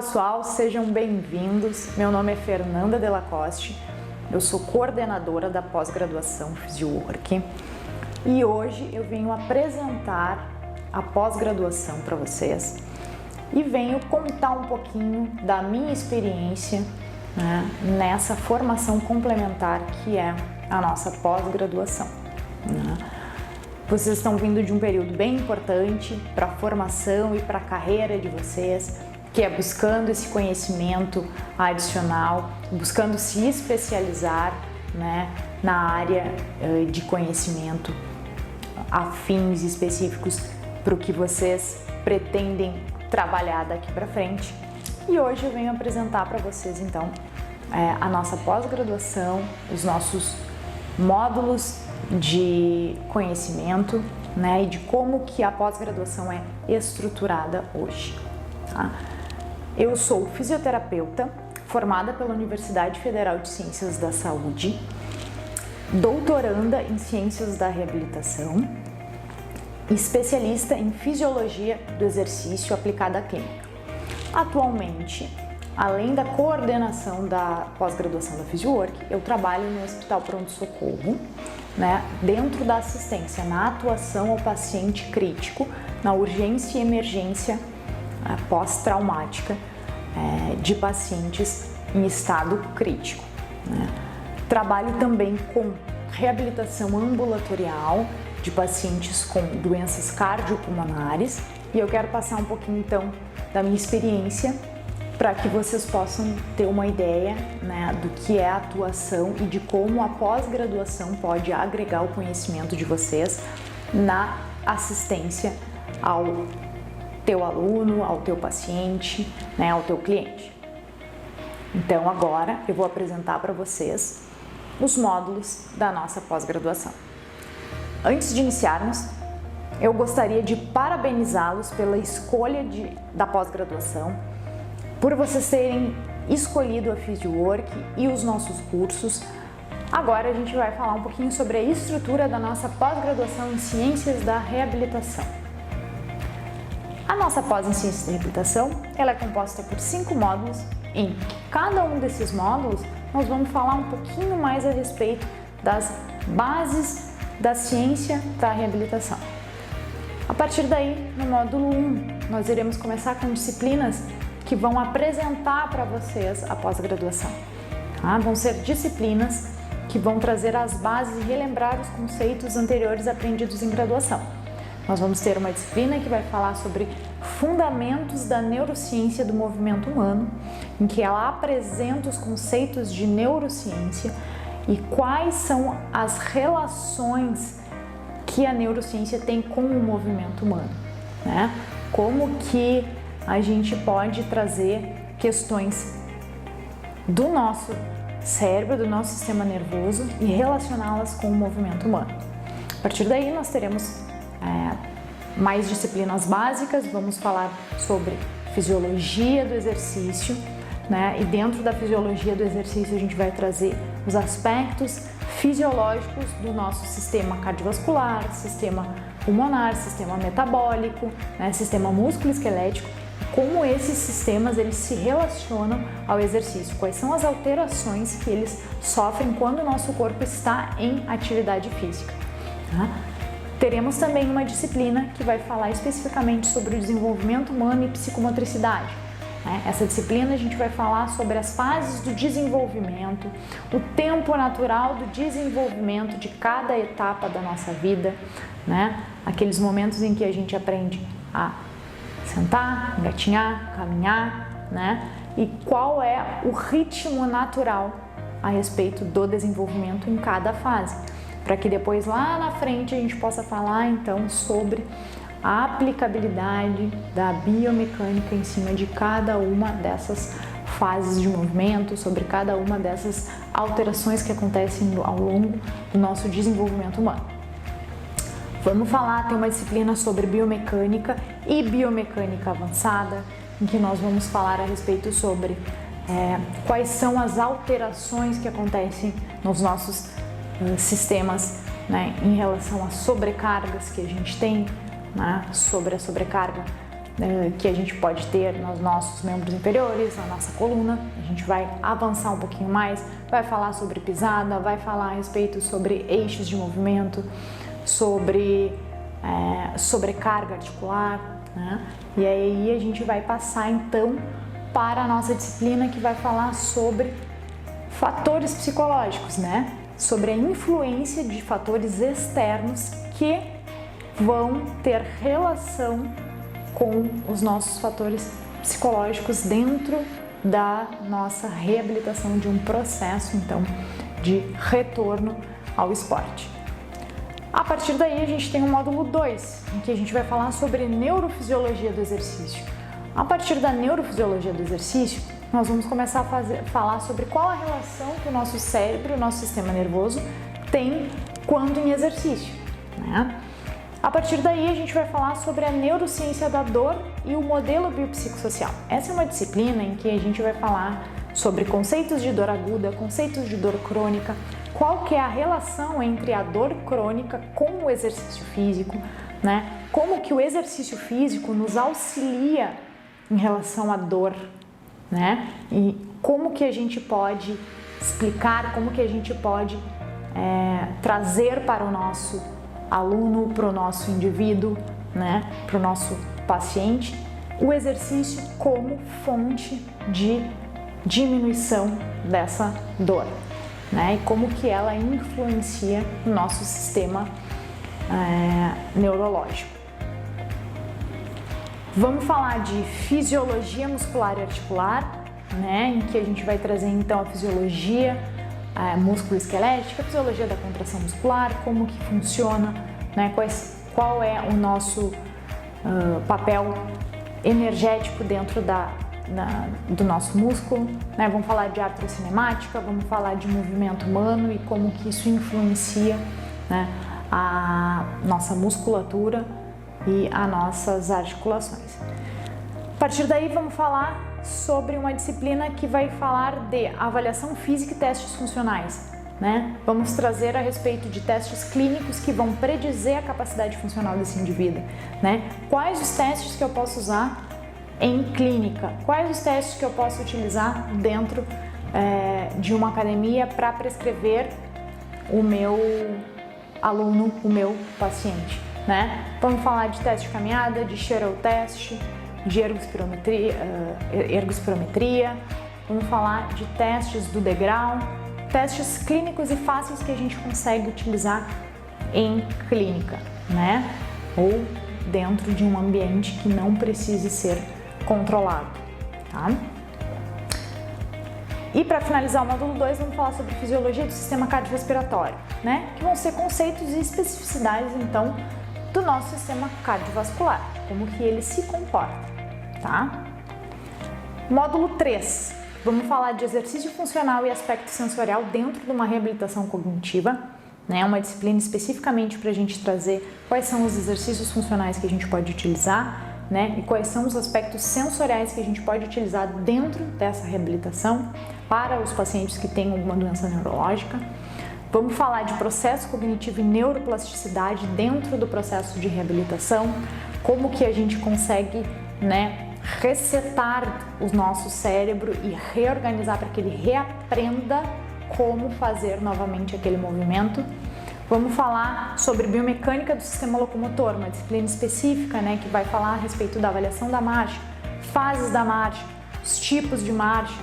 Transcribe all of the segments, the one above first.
pessoal, sejam bem-vindos. Meu nome é Fernanda Delacoste, eu sou coordenadora da pós-graduação Physiowork e hoje eu venho apresentar a pós-graduação para vocês e venho contar um pouquinho da minha experiência, nessa formação complementar que é a nossa pós-graduação. Vocês estão vindo de um período bem importante para a formação e para a carreira de vocês, que é buscando esse conhecimento adicional, buscando se especializar, na área de conhecimento a fins específicos para o que vocês pretendem trabalhar daqui para frente. E hoje eu venho apresentar para vocês então a nossa pós-graduação, os nossos módulos de conhecimento, e de como que a pós-graduação é estruturada hoje. Tá? Eu sou fisioterapeuta, formada pela Universidade Federal de Ciências da Saúde, doutoranda em Ciências da Reabilitação, especialista em Fisiologia do Exercício aplicada à clínica. Atualmente, além da coordenação da pós-graduação da Physiowork, eu trabalho no Hospital Pronto-Socorro, dentro da assistência na atuação ao paciente crítico, na urgência e emergência pós-traumática de pacientes em estado crítico. Trabalho também com reabilitação ambulatorial de pacientes com doenças cardiopulmonares e eu quero passar um pouquinho então da minha experiência para que vocês possam ter uma ideia do que é a atuação e de como a pós-graduação pode agregar o conhecimento de vocês na assistência ao teu aluno, ao teu paciente, ao teu cliente. Então agora eu vou apresentar para vocês os módulos da nossa pós-graduação. Antes de iniciarmos, eu gostaria de parabenizá-los pela escolha da pós-graduação, por vocês terem escolhido a Physiowork e os nossos cursos. Agora a gente vai falar um pouquinho sobre a estrutura da nossa pós-graduação em Ciências da Reabilitação. A nossa pós em Ciências da Reabilitação, ela é composta por 5 módulos. Em cada um desses módulos, nós vamos falar um pouquinho mais a respeito das bases da ciência da reabilitação. A partir daí, no módulo 1, nós iremos começar com disciplinas que vão apresentar para vocês a pós-graduação. Vão ser disciplinas que vão trazer as bases e relembrar os conceitos anteriores aprendidos em graduação. Nós vamos ter uma disciplina que vai falar sobre fundamentos da neurociência do movimento humano, em que ela apresenta os conceitos de neurociência e quais são as relações que a neurociência tem com o movimento humano, Como que a gente pode trazer questões do nosso cérebro, do nosso sistema nervoso e relacioná-las com o movimento humano. A partir daí nós teremos mais disciplinas básicas, vamos falar sobre fisiologia do exercício, e dentro da fisiologia do exercício a gente vai trazer os aspectos fisiológicos do nosso sistema cardiovascular, sistema pulmonar, sistema metabólico, sistema músculo-esquelético, como esses sistemas eles se relacionam ao exercício, quais são as alterações que eles sofrem quando o nosso corpo está em atividade física. Teremos também uma disciplina que vai falar especificamente sobre o desenvolvimento humano e psicomotricidade. Essa disciplina a gente vai falar sobre as fases do desenvolvimento, o tempo natural do desenvolvimento de cada etapa da nossa vida, aqueles momentos em que a gente aprende a sentar, engatinhar, caminhar, e qual é o ritmo natural a respeito do desenvolvimento em cada fase, para que depois lá na frente a gente possa falar então sobre a aplicabilidade da biomecânica em cima de cada uma dessas fases de movimento, sobre cada uma dessas alterações que acontecem ao longo do nosso desenvolvimento humano. Vamos falar, tem uma disciplina sobre biomecânica e biomecânica avançada, em que nós vamos falar a respeito sobre quais são as alterações que acontecem nos nossos sistemas, em relação às sobrecargas que a gente tem, sobre a sobrecarga que a gente pode ter nos nossos membros inferiores, na nossa coluna. A gente vai avançar um pouquinho mais, vai falar sobre pisada, vai falar a respeito sobre eixos de movimento, sobre sobrecarga articular, né? E aí a gente vai passar então para a nossa disciplina que vai falar sobre fatores psicológicos, né? Sobre a influência de fatores externos que vão ter relação com os nossos fatores psicológicos dentro da nossa reabilitação de um processo, então, de retorno ao esporte. A partir daí, a gente tem o módulo 2, em que a gente vai falar sobre neurofisiologia do exercício. A partir da neurofisiologia do exercício, nós vamos começar a falar sobre qual a relação que o nosso cérebro, o nosso sistema nervoso, tem quando em exercício, né? A partir daí, a gente vai falar sobre a neurociência da dor e o modelo biopsicossocial. Essa é uma disciplina em que a gente vai falar sobre conceitos de dor aguda, conceitos de dor crônica, qual que é a relação entre a dor crônica com o exercício físico, né? Como que o exercício físico nos auxilia em relação à dor, né? E como que a gente pode explicar, como que a gente pode trazer para o nosso aluno, para o nosso indivíduo, né? Para o nosso paciente, o exercício como fonte de diminuição dessa dor, né? E como que ela influencia o nosso sistema neurológico. Vamos falar de fisiologia muscular e articular, né? Em que a gente vai trazer então a fisiologia músculo-esquelética, a fisiologia da contração muscular, como que funciona, né? Qual é o nosso papel energético dentro do nosso músculo, né? Vamos falar de artrocinemática, vamos falar de movimento humano e como que isso influencia, né, a nossa musculatura e as nossas articulações. A partir daí vamos falar sobre uma disciplina que vai falar de avaliação física e testes funcionais, né? Vamos trazer a respeito de testes clínicos que vão predizer a capacidade funcional desse indivíduo, né? Quais os testes que eu posso usar em clínica? Quais os testes que eu posso utilizar dentro de uma academia para prescrever o meu aluno, o meu paciente, né? Vamos falar de teste de caminhada, de Shuttle test, de ergospirometria, vamos falar de testes do degrau, testes clínicos e fáceis que a gente consegue utilizar em clínica, né? Ou dentro de um ambiente que não precise ser controlado, tá? E para finalizar o módulo 2, vamos falar sobre fisiologia do sistema cardiorrespiratório, né? Que vão ser conceitos e especificidades, então, do nosso sistema cardiovascular, como que ele se comporta, tá? Módulo 3, vamos falar de exercício funcional e aspecto sensorial dentro de uma reabilitação cognitiva, né? Uma disciplina especificamente para a gente trazer quais são os exercícios funcionais que a gente pode utilizar, né? E quais são os aspectos sensoriais que a gente pode utilizar dentro dessa reabilitação para os pacientes que têm alguma doença neurológica. Vamos falar de processo cognitivo e neuroplasticidade dentro do processo de reabilitação, como que a gente consegue, né, resetar o nosso cérebro e reorganizar para que ele reaprenda como fazer novamente aquele movimento. Vamos falar sobre biomecânica do sistema locomotor, uma disciplina específica, né, que vai falar a respeito da avaliação da marcha, fases da marcha, os tipos de marcha,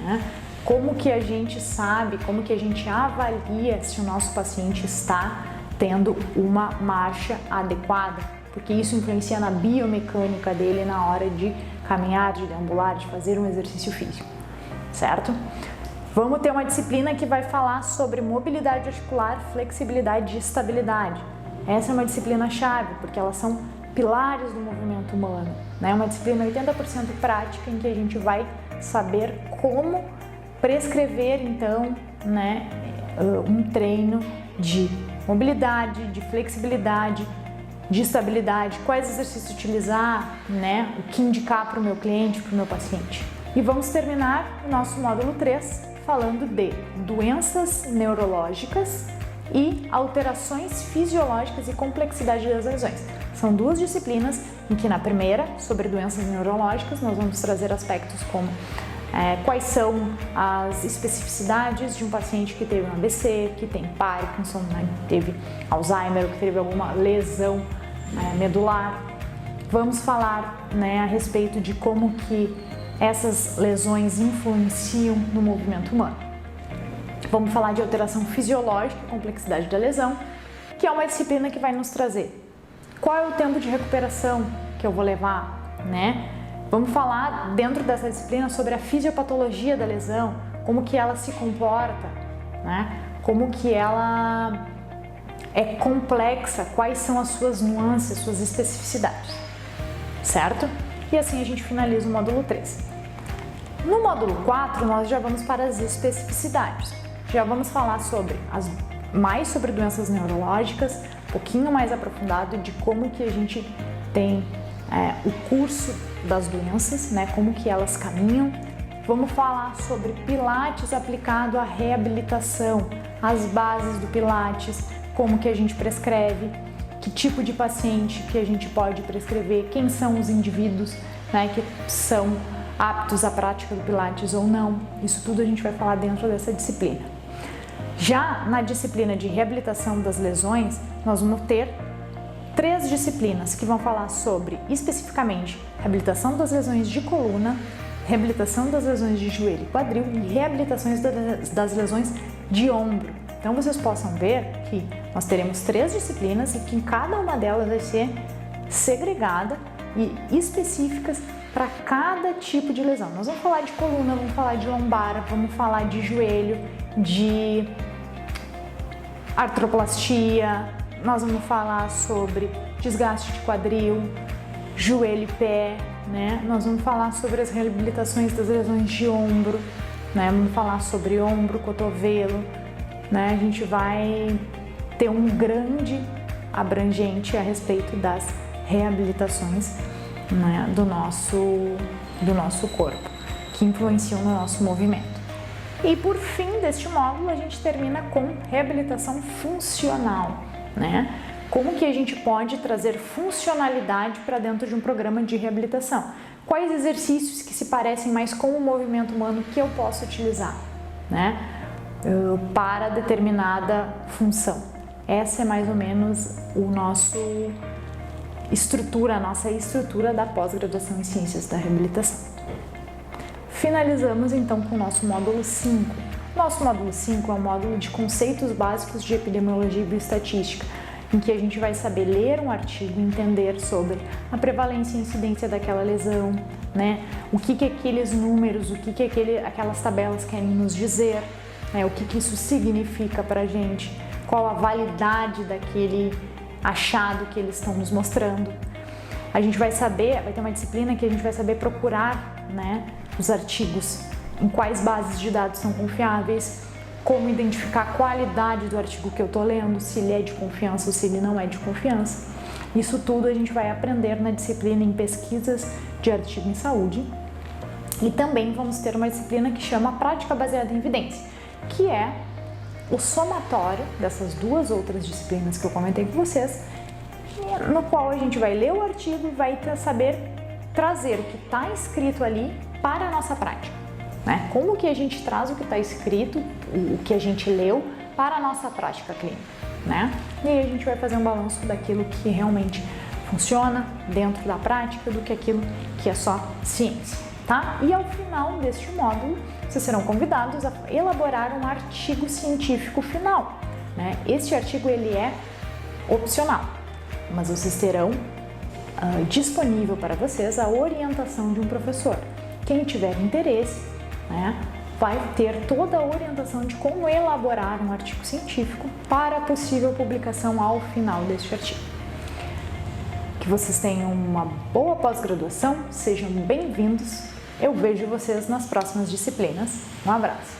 né? Como que a gente sabe, como que a gente avalia se o nosso paciente está tendo uma marcha adequada, porque isso influencia na biomecânica dele na hora de caminhar, de deambular, de fazer um exercício físico, certo? Vamos ter uma disciplina que vai falar sobre mobilidade articular, flexibilidade e estabilidade. Essa é uma disciplina-chave, porque elas são pilares do movimento humano, né? Uma disciplina 80% prática, em que a gente vai saber como prescrever, então, né, um treino de mobilidade, de flexibilidade, de estabilidade, quais exercícios utilizar, né, o que indicar para o meu cliente, para o meu paciente. E vamos terminar o nosso módulo 3 falando de doenças neurológicas e alterações fisiológicas e complexidade das lesões. São 2 disciplinas em que na primeira, sobre doenças neurológicas, nós vamos trazer aspectos como quais são as especificidades de um paciente que teve um AVC, que tem Parkinson, né, que teve Alzheimer, que teve alguma lesão medular. Vamos falar, né, a respeito de como que essas lesões influenciam no movimento humano. Vamos falar de alteração fisiológica e complexidade da lesão, que é uma disciplina que vai nos trazer qual é o tempo de recuperação que eu vou levar, né? Vamos falar dentro dessa disciplina sobre a fisiopatologia da lesão, como que ela se comporta, né? Como que ela é complexa, quais são as suas nuances, suas especificidades, certo? E assim a gente finaliza o módulo 3. No módulo 4, nós já vamos para as especificidades. Já vamos falar mais sobre doenças neurológicas, um pouquinho mais aprofundado de como que a gente tem o curso das doenças, né, como que elas caminham. Vamos falar sobre Pilates aplicado à reabilitação, as bases do Pilates, como que a gente prescreve, que tipo de paciente que a gente pode prescrever, quem são os indivíduos, né, que são aptos à prática do Pilates ou não. Isso tudo a gente vai falar dentro dessa disciplina. Já na disciplina de reabilitação das lesões, nós vamos ter 3 disciplinas que vão falar sobre, especificamente, reabilitação das lesões de coluna, reabilitação das lesões de joelho e quadril e reabilitações das lesões de ombro. Então, vocês possam ver que nós teremos 3 disciplinas e que cada uma delas vai ser segregada e específicas para cada tipo de lesão. Nós vamos falar de coluna, vamos falar de lombar, vamos falar de joelho, de artroplastia, nós vamos falar sobre desgaste de quadril, joelho e pé, né? Nós vamos falar sobre as reabilitações das lesões de ombro, né? Vamos falar sobre ombro, cotovelo, né? A gente vai ter um grande abrangente a respeito das reabilitações, né, do nosso corpo, que influenciam no nosso movimento. E por fim deste módulo a gente termina com reabilitação funcional, né? Como que a gente pode trazer funcionalidade para dentro de um programa de reabilitação? Quais exercícios que se parecem mais com o movimento humano que eu posso utilizar, né, para determinada função? Essa é mais ou menos a nossa estrutura da pós-graduação em Ciências da Reabilitação. Finalizamos então com o nosso módulo 5. Nosso módulo 5 é um módulo de conceitos básicos de epidemiologia e bioestatística, em que a gente vai saber ler um artigo e entender sobre a prevalência e incidência daquela lesão, né? O que aqueles números, aquelas tabelas querem nos dizer, né? O que isso significa para a gente, qual a validade daquele achado que eles estão nos mostrando. A gente vai ter uma disciplina que a gente vai saber procurar, né, os artigos, em quais bases de dados são confiáveis, como identificar a qualidade do artigo que eu estou lendo, se ele é de confiança ou se ele não é de confiança. Isso tudo a gente vai aprender na disciplina em pesquisas de artigo em saúde. E também vamos ter uma disciplina que chama Prática Baseada em Evidência, que é o somatório dessas 2 outras disciplinas que eu comentei com vocês, no qual a gente vai ler o artigo e vai saber trazer o que está escrito ali para a nossa prática, né? Como que a gente traz o que está escrito, o que a gente leu, para a nossa prática clínica, né? E aí a gente vai fazer um balanço daquilo que realmente funciona dentro da prática, do que aquilo que é só ciência, tá? E ao final deste módulo, vocês serão convidados a elaborar um artigo científico final, né? Este artigo ele é opcional, mas vocês terão disponível para vocês a orientação de um professor. Quem tiver interesse, né, vai ter toda a orientação de como elaborar um artigo científico para a possível publicação ao final deste artigo. Que vocês tenham uma boa pós-graduação, sejam bem-vindos. Eu vejo vocês nas próximas disciplinas. Um abraço!